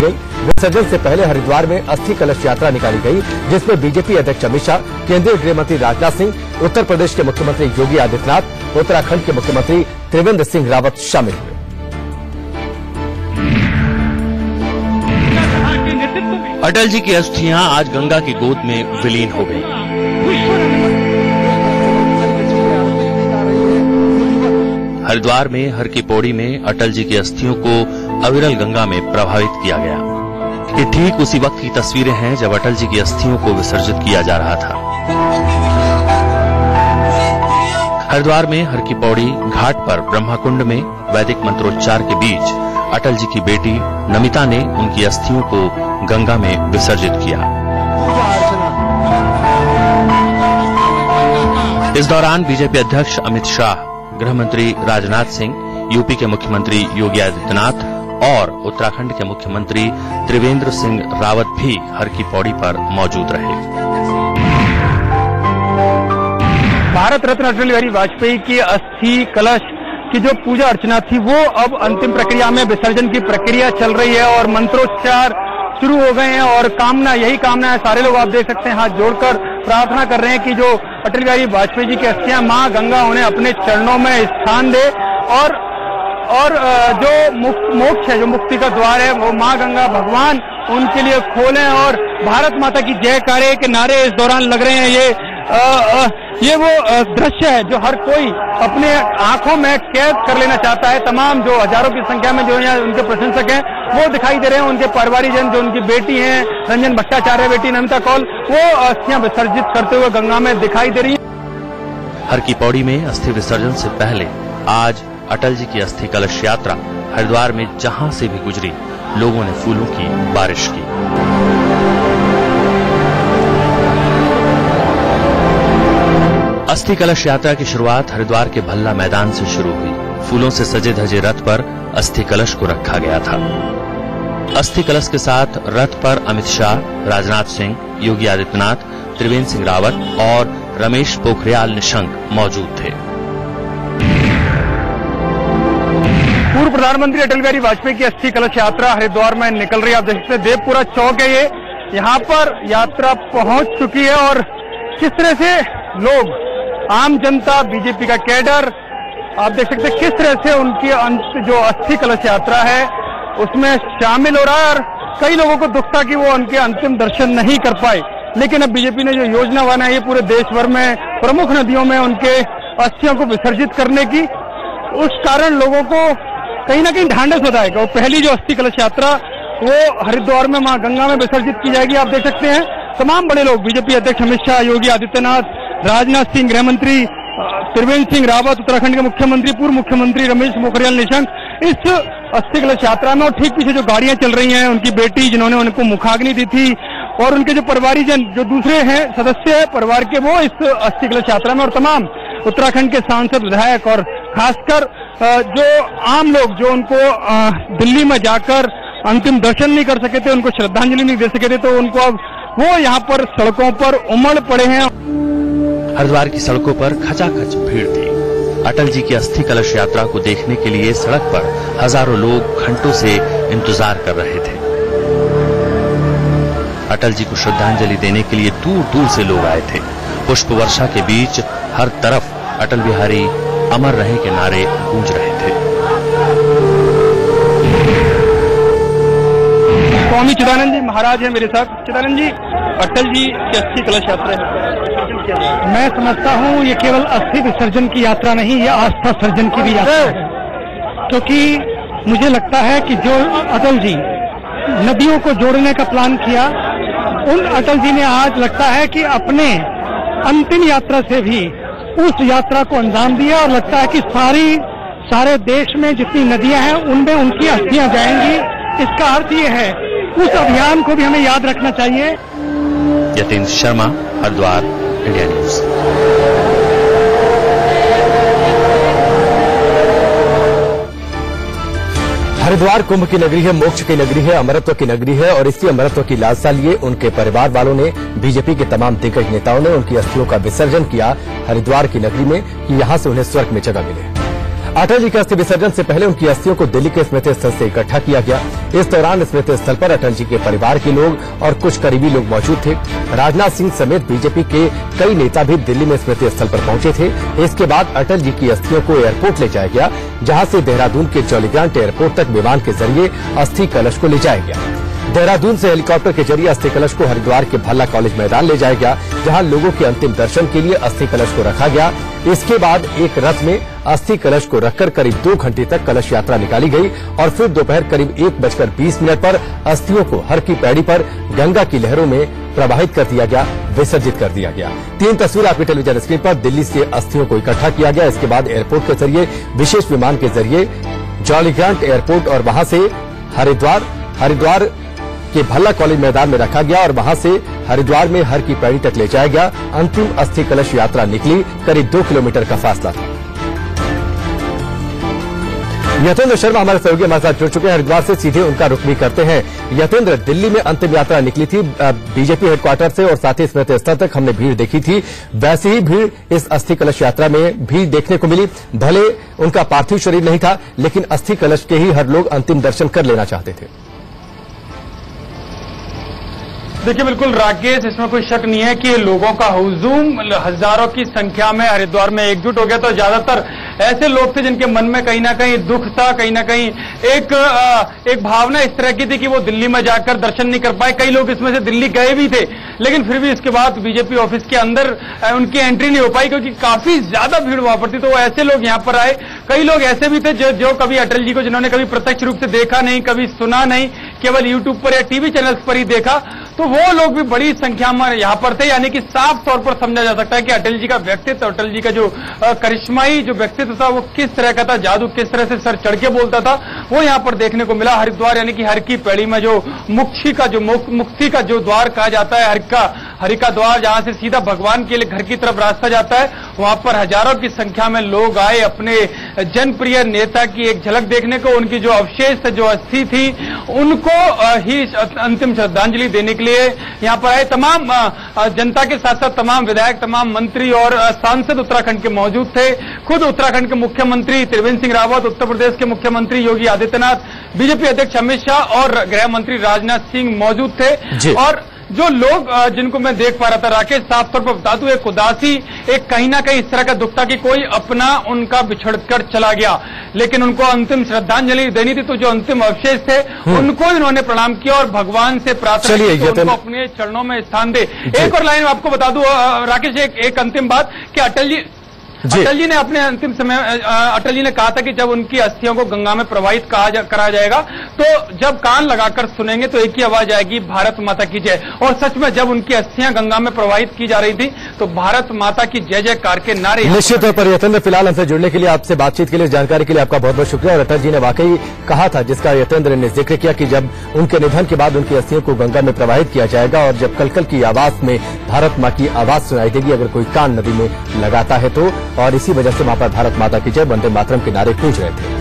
गई। विसर्जन से पहले हरिद्वार में अस्थि कलश यात्रा निकाली गई, जिसमें बीजेपी अध्यक्ष अमित शाह, केंद्रीय गृह मंत्री राजनाथ सिंह, उत्तर प्रदेश के मुख्यमंत्री योगी आदित्यनाथ, उत्तराखंड के मुख्यमंत्री त्रिवेंद्र सिंह रावत शामिल हुए। अटल जी की अस्थियां आज गंगा की गोद में विलीन हो गई। हरिद्वार में हर की पौड़ी में अटल जी की अस्थियों को अविरल गंगा में प्रवाहित किया गया। ये ठीक उसी वक्त की तस्वीरें हैं जब अटल जी की अस्थियों को विसर्जित किया जा रहा था। हरिद्वार में हर की पौड़ी घाट पर ब्रह्मकुंड में वैदिक मंत्रोच्चार के बीच अटल जी की बेटी नमिता ने उनकी अस्थियों को गंगा में विसर्जित किया। इस दौरान बीजेपी अध्यक्ष अमित शाह, गृह मंत्री राजनाथ सिंह, यूपी के मुख्यमंत्री योगी आदित्यनाथ और उत्तराखंड के मुख्यमंत्री त्रिवेंद्र सिंह रावत भी हर की पौड़ी पर मौजूद रहे। भारत रत्न अटल बिहारी वाजपेयी की अस्थि कलश की जो पूजा अर्चना थी वो अब अंतिम प्रक्रिया में विसर्जन की प्रक्रिया चल रही है और मंत्रोच्चार शुरू हो गए हैं और यही कामना है। सारे लोग आप देख सकते हैं हाथ जोड़कर प्रार्थना कर रहे हैं कि जो अटल बिहारी वाजपेयी जी की अस्थियां मां गंगा उन्हें अपने चरणों में स्थान दे और जो मोक्ष है, जो मुक्ति का द्वार है, वो मां गंगा भगवान उनके लिए खोलें और भारत माता की जयकारे के नारे इस दौरान लग रहे हैं। ये वो दृश्य है जो हर कोई अपने आंखों में कैद कर लेना चाहता है। तमाम जो हजारों की संख्या में जो यहाँ उनके प्रशंसक हैं वो दिखाई दे रहे हैं। उनके परिवारीजन, जो उनकी बेटी हैं रंजन भट्टाचार्य, बेटी नमिता कौल, वो अस्थियां विसर्जित करते हुए गंगा में दिखाई दे रही है। हर की पौड़ी में अस्थि विसर्जन से पहले आज अटल जी की अस्थि कलश यात्रा हरिद्वार में जहां से भी गुजरी, लोगों ने फूलों की बारिश की। अस्थि कलश यात्रा की शुरुआत हरिद्वार के भल्ला मैदान से शुरू हुई। फूलों से सजे धजे रथ पर अस्थि कलश को रखा गया था। अस्थि कलश के साथ रथ पर अमित शाह, राजनाथ सिंह, योगी आदित्यनाथ, त्रिवेंद्र सिंह रावत और रमेश पोखरियाल निशंक मौजूद थे। पूर्व प्रधानमंत्री अटल बिहारी वाजपेयी की अस्थि कलश यात्रा हरिद्वार में निकल रही है। आप देख सकते हैं देवपुरा चौक है ये, यहाँ पर यात्रा पहुंच चुकी है और किस तरह से लोग, आम जनता, बीजेपी का कैडर, आप देख सकते हैं किस तरह से उनकी जो अस्थि कलश यात्रा है उसमें शामिल हो रहा है। और कई लोगों को दुख था कि वो उनके अंतिम दर्शन नहीं कर पाए, लेकिन अब बीजेपी ने जो योजना बनाई है पूरे देश भर में प्रमुख नदियों में उनके अस्थियों को विसर्जित करने की, उस कारण लोगों को कहीं ना कहीं ढांढस होता है कि वो पहली जो अस्थि कलश यात्रा वो हरिद्वार में मां गंगा में विसर्जित की जाएगी। आप देख सकते हैं तमाम बड़े लोग, बीजेपी अध्यक्ष अमित शाह, योगी आदित्यनाथ, राजनाथ सिंह, गृह मंत्री त्रिवेंद्र सिंह रावत, उत्तराखंड के मुख्यमंत्री, पूर्व मुख्यमंत्री रमेश पोखरियाल निशंक इस अस्थि कलश यात्रा में। और ठीक पीछे जो गाड़ियां चल रही हैं, उनकी बेटी जिन्होंने उनको मुखाग्नि दी थी और उनके जो परिवारीजन, जो दूसरे हैं सदस्य है परिवार के, वो इस अस्थि कलश यात्रा में, और तमाम उत्तराखंड के सांसद, विधायक और खासकर जो आम लोग जो उनको दिल्ली में जाकर अंतिम दर्शन नहीं कर सके थे, उनको श्रद्धांजलि नहीं दे सके थे, तो उनको अब वो यहाँ पर सड़कों पर उमड़ पड़े हैं। हरिद्वार की सड़कों पर खचाखच भीड़ थी। अटल जी की अस्थि कलश यात्रा को देखने के लिए सड़क पर हजारों लोग घंटों से इंतजार कर रहे थे। अटल जी को श्रद्धांजलि देने के लिए दूर दूर से लोग आए थे। पुष्प वर्षा के बीच हर तरफ अटल बिहारी अमर रहे के नारे गूंज रहे थे। स्वामी चिदानंद जी महाराज है मेरे साथ। चिदानंद जी, अटल जी की अस्थि कलश यात्रा है, मैं समझता हूँ ये केवल अस्थि विसर्जन की यात्रा नहीं, ये आस्था सर्जन की भी यात्रा है। क्योंकि मुझे लगता है कि जो अटल जी नदियों को जोड़ने का प्लान किया, उन अटल जी ने आज लगता है कि अपने अंतिम यात्रा से भी उस यात्रा को अंजाम दिया, और लगता है कि सारे देश में जितनी नदियां हैं उनमें उनकी अस्थियां जाएंगी। इसका अर्थ ये है, उस अभियान को भी हमें याद रखना चाहिए। Yatindra Sharma, Haridwar, India news. हरिद्वार कुंभ की नगरी है, मोक्ष की नगरी है, अमरत्व की नगरी है और इसी अमरत्व की लालसा लिए उनके परिवार वालों ने, बीजेपी के तमाम दिग्गज नेताओं ने उनकी अस्थियों का विसर्जन किया हरिद्वार की नगरी में कि यहां से उन्हें स्वर्ग में जगह मिले। अटल जी के अस्थि विसर्जन से पहले उनकी अस्थियों को दिल्ली के स्मृति स्थल से इकट्ठा किया गया। इस दौरान स्मृति स्थल पर अटल जी के परिवार के लोग और कुछ करीबी लोग मौजूद थे। राजनाथ सिंह समेत बीजेपी के कई नेता भी दिल्ली में स्मृति स्थल पर पहुंचे थे। इसके बाद अटल जी की अस्थियों को एयरपोर्ट ले जाया गया, जहां से देहरादून के जॉली ग्रांट एयरपोर्ट तक विमान के जरिए अस्थि कलश को ले जाया गया। देहरादून से हेलीकॉप्टर के जरिए अस्थि कलश को हरिद्वार के भल्ला कॉलेज मैदान ले जाया गया, जहां लोगों के अंतिम दर्शन के लिए अस्थि कलश को रखा गया। इसके बाद एक रथ में अस्थि कलश को रखकर करीब 2 घंटे तक कलश यात्रा निकाली गई और फिर दोपहर करीब 1:20 पर अस्थियों को हर की पैड़ी पर गंगा की लहरों में प्रवाहित कर दिया गया, विसर्जित कर दिया गया। 3 तस्वीर आपकी टेलीविजन स्क्रीन पर। दिल्ली से अस्थियों को इकट्ठा किया गया, इसके बाद एयरपोर्ट के जरिए विशेष विमान के जरिए जॉली ग्रांट एयरपोर्ट और वहां से हरिद्वार के भल्ला कॉलेज मैदान में रखा गया और वहां से हरिद्वार में हर की पैड़ी तक ले जाया गया। अंतिम अस्थि कलश यात्रा निकली, करीब 2 किलोमीटर का फासला था। यतेंद्र शर्मा हमारे सहयोगी हमारे साथ जुड़ चुके हैं, हरिद्वार से सीधे उनका रुख भी करते हैं। यतेंद्र, दिल्ली में अंतिम यात्रा निकली थी बीजेपी हेडक्वार्टर से और साथ ही स्मृति स्थल तक हमने भीड़ देखी थी, वैसे ही भीड़ इस अस्थि कलश यात्रा में भी देखने को मिली। भले उनका पार्थिव शरीर नहीं था, लेकिन अस्थि कलश के ही हर लोग अंतिम दर्शन कर लेना चाहते थे। देखिए बिल्कुल राकेश, इसमें कोई शक नहीं है कि लोगों का हुजूम हजारों की संख्या में हरिद्वार में एकजुट हो गया। तो ज्यादातर ऐसे लोग थे जिनके मन में कहीं ना कहीं दुख था, कहीं ना कहीं एक भावना इस तरह की थी कि वो दिल्ली में जाकर दर्शन नहीं कर पाए। कई लोग इसमें से दिल्ली गए भी थे, लेकिन फिर भी इसके बाद बीजेपी ऑफिस के अंदर उनकी एंट्री नहीं हो पाई क्योंकि काफी ज्यादा भीड़ वहां पर थी। तो वो ऐसे लोग यहाँ पर आए। कई लोग ऐसे भी थे जो कभी अटल जी को जिन्होंने कभी प्रत्यक्ष रूप से देखा नहीं, कभी सुना नहीं, केवल यूट्यूब पर या टीवी चैनल्स पर ही देखा, तो वो लोग भी बड़ी संख्या में यहाँ पर थे। यानी कि साफ तौर पर समझा जा सकता है कि अटल जी का व्यक्तित्व, अटल जी का जो करिश्माई जो व्यक्तित्व था वो किस तरह का था, जादू किस तरह से सर चढ़ के बोलता था, वो यहाँ पर देखने को मिला। हरिद्वार यानी कि हर की पैड़ी में जो मुक्ति का जो द्वार कहा जाता है, हरि का द्वार, जहां से सीधा भगवान के लिए घर की तरफ रास्ता जाता है, वहां पर हजारों की संख्या में लोग आए अपने जनप्रिय नेता की एक झलक देखने को। उनकी जो अवशेष जो अस्थि थी उनको ही अंतिम श्रद्धांजलि देने के लिए यहाँ पर आए। तमाम जनता के साथ साथ तमाम विधायक, तमाम मंत्री और सांसद उत्तराखंड के मौजूद थे। खुद उत्तराखंड के मुख्यमंत्री त्रिवेंद्र सिंह रावत, उत्तर प्रदेश के मुख्यमंत्री योगी आदित्यनाथ, बीजेपी अध्यक्ष अमित शाह और गृह मंत्री राजनाथ सिंह मौजूद थे। और जो लोग जिनको मैं देख पा रहा था राकेश, साफ तौर पर बता दूं, एक उदासी, एक कहीं ना कहीं इस तरह का दुख था कि कोई अपना उनका बिछड़कर चला गया, लेकिन उनको अंतिम श्रद्धांजलि देनी थी। तो जो अंतिम अवशेष थे उनको इन्होंने प्रणाम किया और भगवान से प्रार्थना की कि उनको अपने चरणों में स्थान दे। एक और लाइन आपको बता दूं राकेश, एक अंतिम बात कि अटल जी ने अपने अंतिम समय अटल जी ने कहा था कि जब उनकी अस्थियों को गंगा में प्रवाहित करा जाएगा तो जब कान लगाकर सुनेंगे तो एक ही आवाज आएगी, भारत माता की जय। और सच में जब उनकी अस्थियां गंगा में प्रवाहित की जा रही थी तो भारत माता की जय जयकार के नारे। निश्चित तौर पर यतेंद्र, फिलहाल हमसे जुड़ने के लिए, आपसे बातचीत के लिए, जानकारी के लिए आपका बहुत बहुत शुक्रिया। और अटल जी ने वाकई कहा था, जिसका यतेंद्र ने जिक्र किया, कि जब उनके निधन के बाद उनकी अस्थियों को गंगा में प्रवाहित किया जाएगा और जब कलकल की आवाज में भारत मां की आवाज सुनाई देगी अगर कोई कान नदी में लगाता है तो, और इसी वजह से वहां पर भारत माता की जय, वंदे मातरम के नारे गूंज रहे थे।